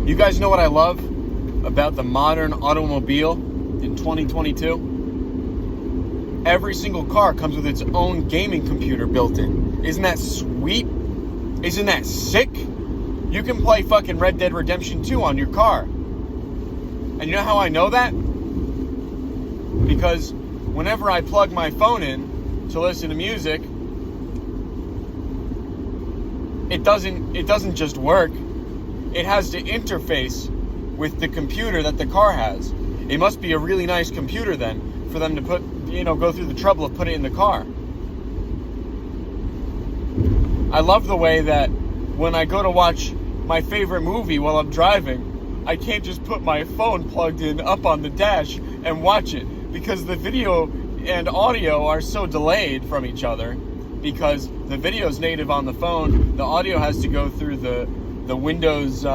You guys know what I love about the modern automobile in 2022? Every single car comes with its own gaming computer built in. Isn't that sweet? Isn't that sick? You can play fucking Red Dead Redemption 2 on your car. And you know how I know that? Because whenever I plug my phone in to listen to music, it doesn't just work. It has to interface with the computer that the car has. It must be a really nice computer then for them to go through the trouble of putting it in the car. I love the way that when I go to watch my favorite movie while I'm driving, I can't just put my phone plugged in up on the dash and watch it, because the video and audio are so delayed from each other. Because the video's native on the phone, the audio has to go through the Windows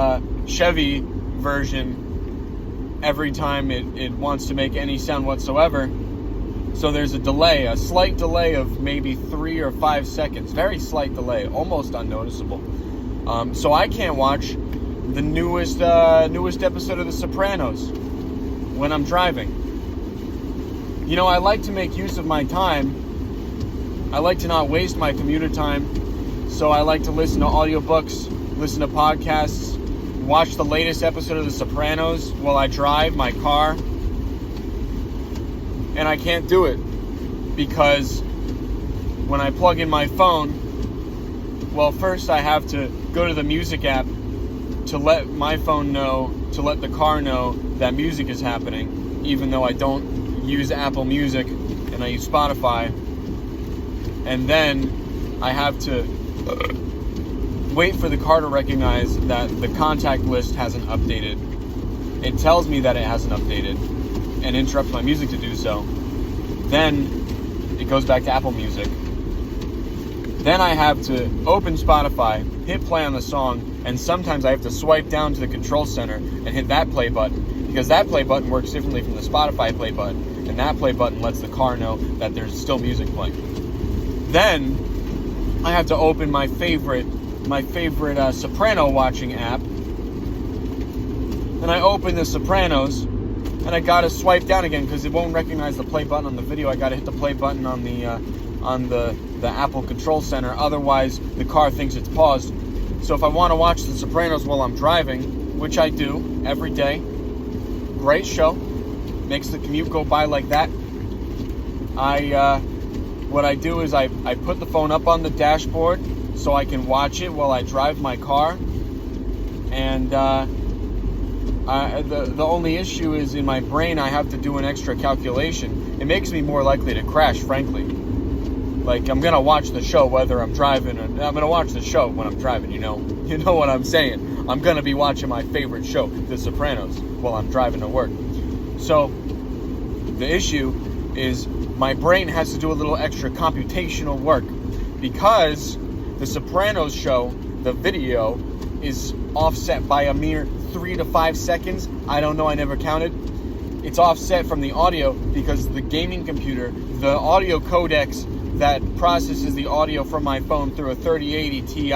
Chevy version every time it wants to make any sound whatsoever. So there's a slight delay of maybe 3 or 5 seconds. Very slight delay, almost unnoticeable. So I can't watch the newest episode of The Sopranos when I'm driving. You know, I like to make use of my time. I like to not waste my commuter time, so I like to listen to audiobooks, listen to podcasts, watch the latest episode of The Sopranos while I drive my car. And I can't do it because when I plug in my phone, well, first I have to go to the music app to let my phone know, to let the car know that music is happening, even though I don't use Apple Music and I use Spotify. And then I have to wait for the car to recognize that the contact list hasn't updated. It tells me that it hasn't updated and interrupts my music to do so. Then it goes back to Apple Music. Then I have to open Spotify, hit play on the song, and sometimes I have to swipe down to the control center and hit that play button, because that play button works differently from the Spotify play button, and that play button lets the car know that there's still music playing. Then I have to open my favorite Soprano watching app, and I open The Sopranos, and I gotta swipe down again because it won't recognize the play button on the video. I gotta hit the play button on the Apple Control Center. Otherwise, the car thinks it's paused. So if I want to watch The Sopranos while I'm driving, which I do every day, great show, makes the commute go by like that. What I do is I put the phone up on the dashboard so I can watch it while I drive my car. And the only issue is in my brain I have to do an extra calculation. It makes me more likely to crash, frankly. Like, I'm going to watch the show whether I'm driving, or I'm going to watch the show when I'm driving, you know what I'm saying. I'm going to be watching my favorite show, The Sopranos, while I'm driving to work. So the issue is my brain has to do a little extra computational work, because The Sopranos show, the video, is offset by a mere 3 to 5 seconds. I don't know, I never counted. It's offset from the audio because the gaming computer, the audio codecs that processes the audio from my phone through a 3080 Ti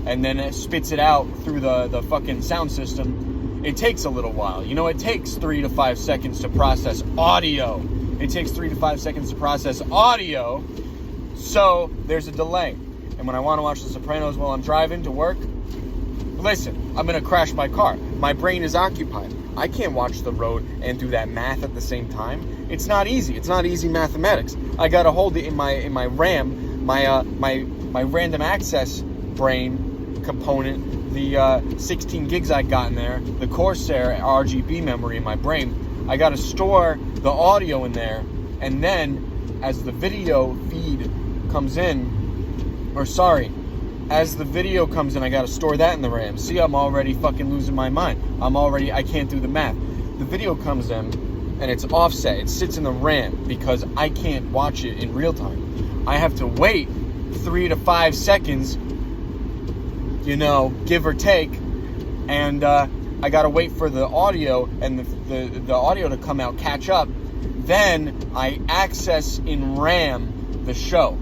and then it spits it out through the fucking sound system, it takes a little while. You know, it takes 3 to 5 seconds to process audio. It takes 3 to 5 seconds to process audio, so there's a delay. And when I want to watch The Sopranos while I'm driving to work, listen, I'm going to crash my car. My brain is occupied. I can't watch the road and do that math at the same time. It's not easy. It's not easy mathematics. I got to hold it in my RAM, my random access brain component, the 16 gigs I got in there, the Corsair RGB memory in my brain. I got to store the audio in there, and then as the video feed comes in, as the video comes in, I got to store that in the RAM. See, I'm already fucking losing my mind. I can't do the math. The video comes in, and it's offset. It sits in the RAM because I can't watch it in real time. I have to wait 3 to 5 seconds, give or take, and I got to wait for the audio and the audio to come out, catch up. Then I access in RAM the show.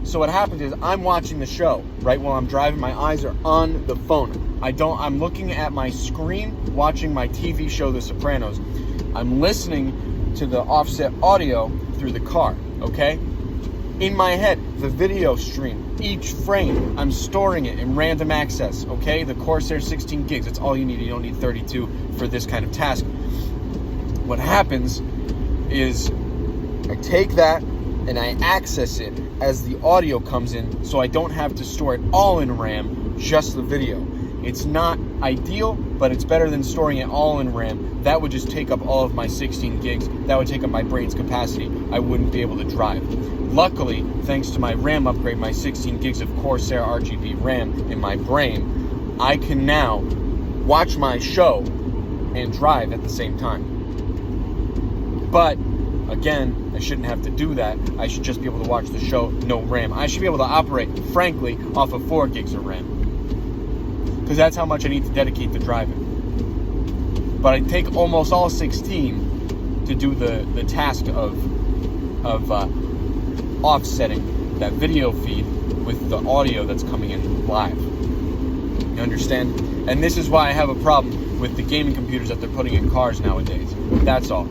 So what happens is I'm watching the show, right? While I'm driving, my eyes are on the phone. I'm looking at my screen, watching my TV show, The Sopranos. I'm listening to the offset audio through the car, okay? In my head, the video stream, each frame, I'm storing it in random access, okay? The Corsair 16 gigs, that's all you need. You don't need 32 for this kind of task. What happens is I take that and I access it as the audio comes in, so I don't have to store it all in RAM, just the video. It's not ideal, but it's better than storing it all in RAM. That would just take up all of my 16 gigs. That would take up my brain's capacity. I wouldn't be able to drive. Luckily, thanks to my RAM upgrade, my 16 gigs of Corsair RGB RAM in my brain, I can now watch my show and drive at the same time. But again, I shouldn't have to do that. I should just be able to watch the show, no RAM. I should be able to operate, frankly, off of 4 gigs of RAM. Because that's how much I need to dedicate to driving. But I take almost all 16 to do the task of offsetting that video feed with the audio that's coming in live. You understand? And this is why I have a problem with the gaming computers that they're putting in cars nowadays. That's all.